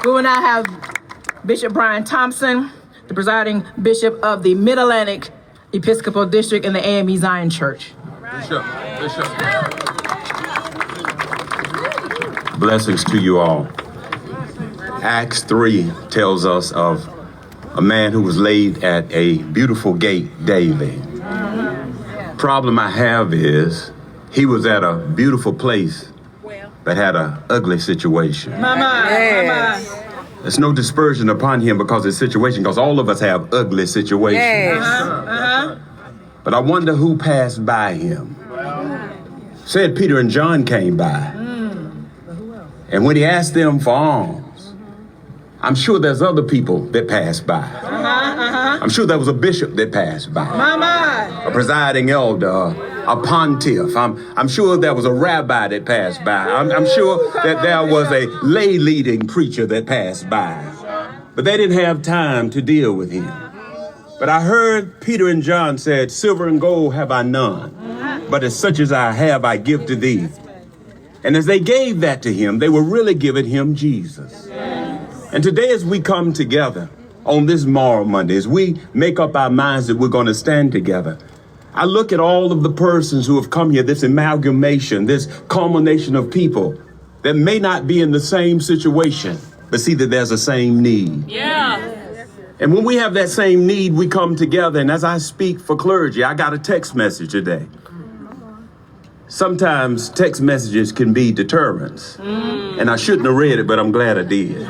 We will now have Bishop Brian Thompson, the presiding bishop of the Mid-Atlantic Episcopal District in the AME Zion Church. Bishop. Blessings to you all. Acts 3 tells us of a man who was laid at a beautiful gate daily. Problem I have is he was at a beautiful place, but had an ugly situation. There's no dispersion upon him because of his situation, because all of us have ugly situations. But I wonder who passed by him. Said Peter and John came by. And when he asked them for alms, I'm sure there's other people that passed by. I'm sure there was a bishop that passed by. A presiding elder, a pontiff. I'm sure there was a rabbi that passed by. I'm sure that there was a lay leading preacher that passed by. But they didn't have time to deal with him. But I heard Peter and John said, silver and gold have I none, but as such as I have, I give to thee. And as they gave that to him, they were really giving him Jesus. And today as we come together on this Morrow Monday, as we make up our minds that we're going to stand together, I look at all of the persons who have come here, this amalgamation, this culmination of people that may not be in the same situation, but see that there's a same need. And when we have that same need, we come together. And as I speak for clergy, I got a text message today. Sometimes text messages can be deterrents. And I shouldn't have read it, but I'm glad I did.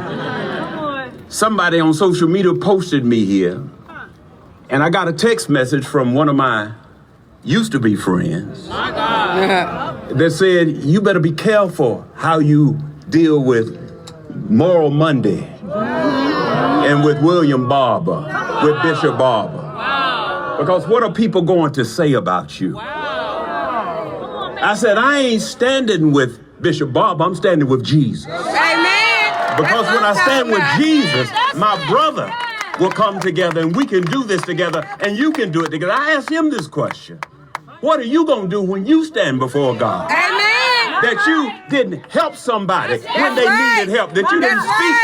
Somebody on social media posted me here. And I got a text message from one of my used to be friends that said, you better be careful how you deal with Moral Monday and with William Barber, with Bishop Barber. Because what are people going to say about you? I said, I ain't standing with Bishop Barber, I'm standing with Jesus. Amen. Because when I stand with Jesus, my brother will come together and we can do this together and you can do it together. I asked him this question. What are you going to do when you stand before God? Amen. That you didn't help somebody when they needed help, that you didn't speak